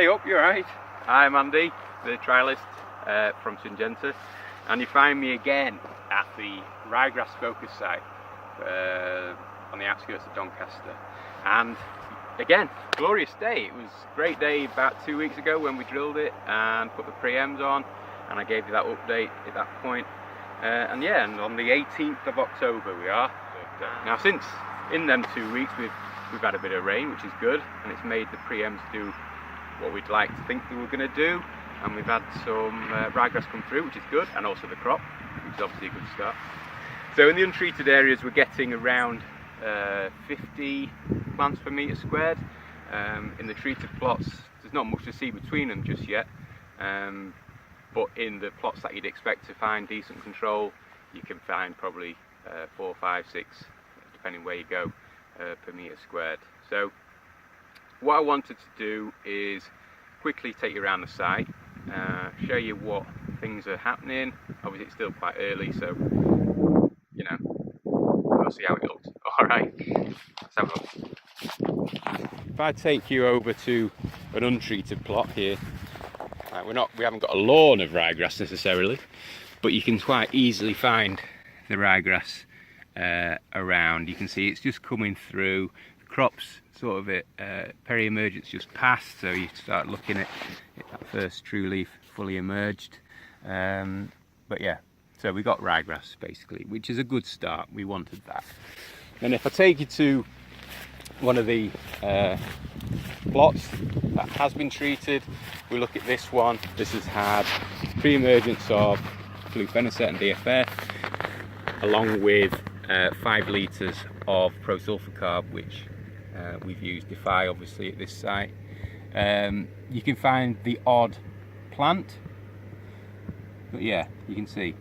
Hey up, you alright? I'm Andy, the trialist from Syngenta, and you find me again at the ryegrass focus site on the outskirts of Doncaster. And again, glorious day. It was a great day about 2 weeks ago when we drilled it and put the pre-ems on, and I gave you that update at that point. And on the 18th of October we are. Now since in them 2 weeks we've had a bit of rain, which is good, and it's made the pre-ems do what we'd like to think they were going to do, and we've had some ryegrass come through, which is good, and also the crop, which is obviously a good start. So in the untreated areas we're getting around 50 plants per metre squared. In the treated plots there's not much to see between them just yet, but in the plots that you'd expect to find decent control, you can find probably 4, 5, 6, depending where you go, per metre squared. So what I wanted to do is quickly take you around the site, show you what things are happening. Obviously it's still quite early, so you know, we'll see how it looks. Alright, let's have a look. If I take you over to an untreated plot here, we haven't got a lawn of ryegrass necessarily, but you can quite easily find the ryegrass around. You can see it's just coming through. The crops sort of peri-emergence just passed, so you start looking at that first true leaf fully emerged. But yeah, so we got ryegrass basically, which is a good start. We wanted that. And if I take you to one of the plots that has been treated, we look at this one. This has had pre-emergence of flufenicet and DFF, along with 5 litres of prosulfocarb, which we've used Defy obviously at this site. You can find the odd plant, but yeah, you can see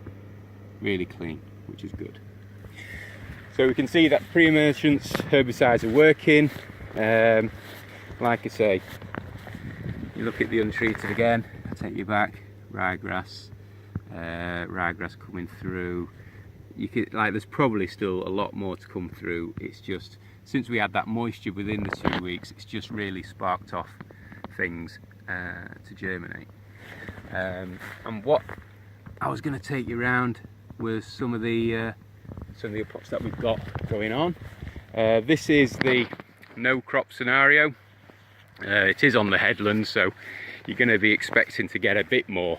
really clean, which is good. So we can see that pre-emergence herbicides are working. Like I say, you look at the untreated again, I'll take you back, ryegrass coming through. You can, there's probably still a lot more to come through. It's just, since we had that moisture within the 2 weeks, it's just really sparked off things to germinate. And what I was going to take you around was some of the plots that we've got going on. This is the no crop scenario. It is on the headland, so you're going to be expecting to get a bit more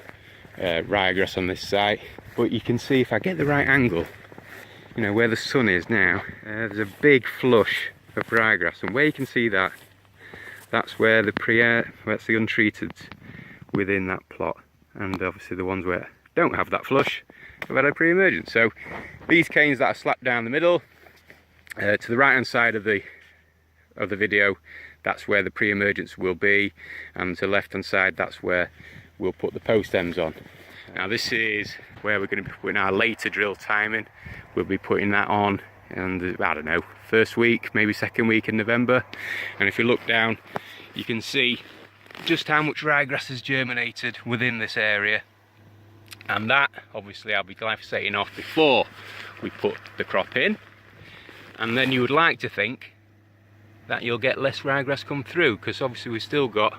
ryegrass on this site, but you can see if I get the right angle, you know, where the sun is now, there's a big flush of ryegrass, and where you can see that, that's where that's the untreated within that plot, and obviously the ones where don't have that flush have had a pre-emergence. So these canes that are slapped down the middle, to the right hand side of the video, that's where the pre-emergence will be, and to the left hand side, that's where we'll put the post ends on. Now this is where we're going to be putting our later drill timing. We'll be putting that on, and I don't know, first week, maybe second week in November. And if you look down, you can see just how much ryegrass has germinated within this area. And that, obviously, I'll be glyphosating off before we put the crop in. And then you would like to think that you'll get less ryegrass come through, because obviously we've still got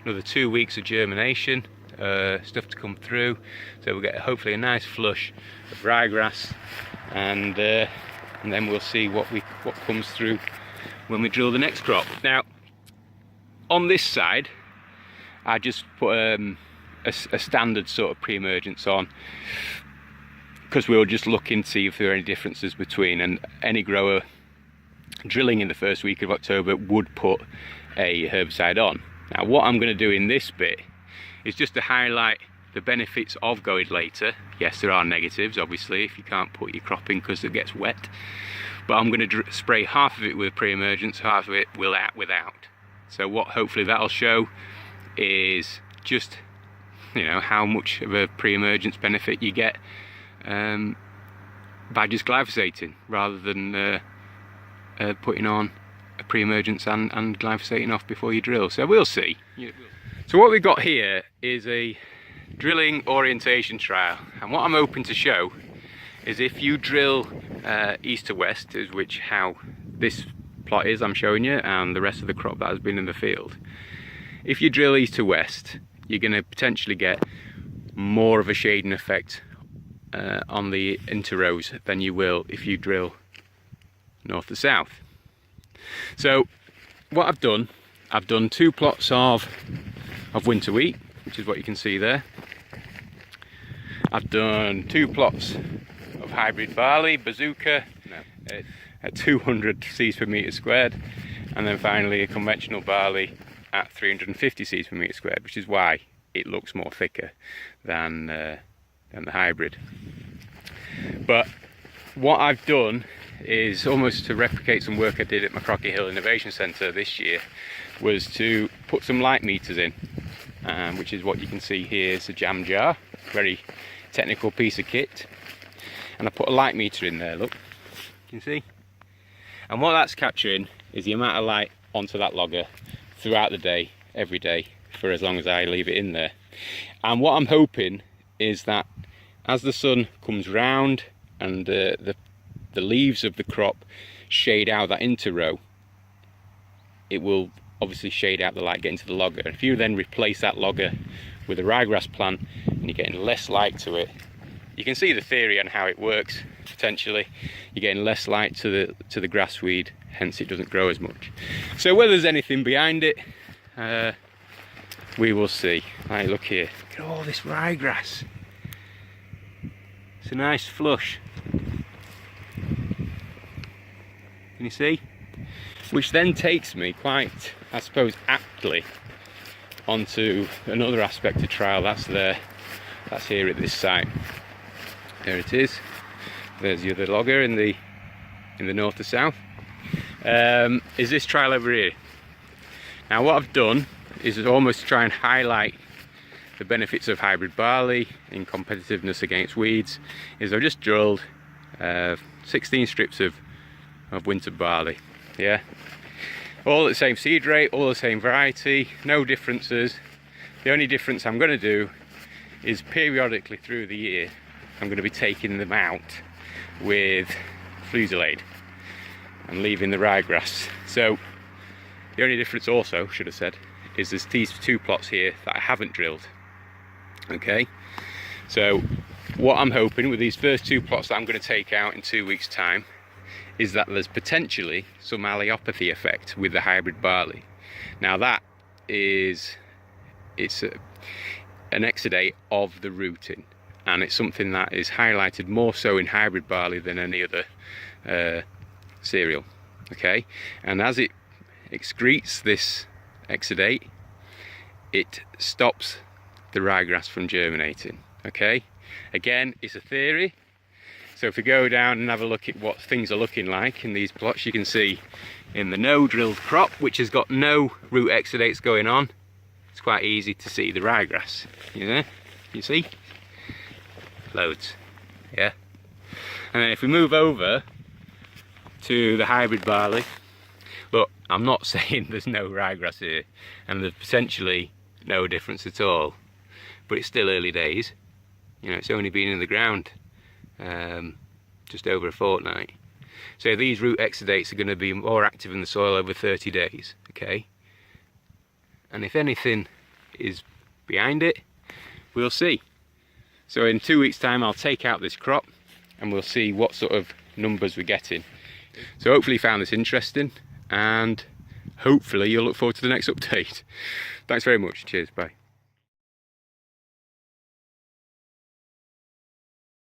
another 2 weeks of germination, stuff to come through, so we'll get hopefully a nice flush of ryegrass, and then we'll see what comes through when we drill the next crop. Now on this side I just put a standard sort of pre-emergence on, because we were just looking to see if there are any differences between, and any grower drilling in the first week of October would put a herbicide on. Now what I'm going to do in this bit is just to highlight the benefits of going later. Yes, there are negatives obviously if you can't put your crop in because it gets wet, but I'm going to spray half of it with pre-emergence, half of it without. So what hopefully that'll show is just, you know, how much of a pre-emergence benefit you get by just glyphosating rather than putting on a pre-emergence and glyphosating off before you drill. So we'll see. So what we've got here is a drilling orientation trial, and what I'm hoping to show is if you drill east to west, is how this plot is I'm showing you, and the rest of the crop that has been in the field, if you drill east to west, you're going to potentially get more of a shading effect on the interrows than you will if you drill north to south. So what I've done 2 plots of winter wheat, which is what you can see there. I've done 2 plots of hybrid barley, bazooka, at 200 seeds per metre squared, and then finally a conventional barley at 350 seeds per metre squared, which is why it looks more thicker than the hybrid. But what I've done is almost to replicate some work I did at Syngenta Field Innovation Centre this year, was to put some light meters in, which is what you can see here is a jam jar, very technical piece of kit, and I put a light meter in there, look, you can see, and what that's capturing is the amount of light onto that logger throughout the day, every day, for as long as I leave it in there. And what I'm hoping is that as the sun comes round and the leaves of the crop shade out that interrow, it will obviously shade out the light getting to the logger. If you then replace that logger with a ryegrass plant and you're getting less light to it, you can see the theory on how it works. Potentially you're getting less light to the grass weed, hence it doesn't grow as much. So whether there's anything behind it, we will see. Right, look here, look at all this ryegrass. It's a nice flush. Can you see? Which then takes me quite, I suppose, aptly onto another aspect of trial. That's there. That's here at this site. There it is. There's the other logger in the north to south. Is this trial over here? Now what I've done is almost try and highlight the benefits of hybrid barley in competitiveness against weeds. Is I've just drilled 16 strips of winter barley. Yeah, all at the same seed rate, all the same variety, no differences. The only difference I'm going to do is periodically through the year I'm going to be taking them out with Fusillade and leaving the ryegrass. So the only difference also, should have said, is there's these 2 plots here that I haven't drilled. Okay, so what I'm hoping with these first 2 plots that I'm going to take out in 2 weeks' time is that there's potentially some allelopathy effect with the hybrid barley. Now that is, it's an exudate of the rooting, and it's something that is highlighted more so in hybrid barley than any other cereal. Okay, and as it excretes this exudate, it stops the ryegrass from germinating. Okay, again, it's a theory. So if we go down and have a look at what things are looking like in these plots, you can see in the no drilled crop, which has got no root exudates going on, it's quite easy to see the ryegrass. You know, you see loads. Yeah, and then if we move over to the hybrid barley, look, I'm not saying there's no ryegrass here and there's potentially no difference at all, but it's still early days. You know, it's only been in the ground just over a fortnight. So these root exudates are going to be more active in the soil over 30 days. Okay, and if anything is behind it, we'll see. So in 2 weeks' time I'll take out this crop and we'll see what sort of numbers we're getting. So hopefully you found this interesting, and hopefully you'll look forward to the next update. Thanks very much. Cheers. Bye.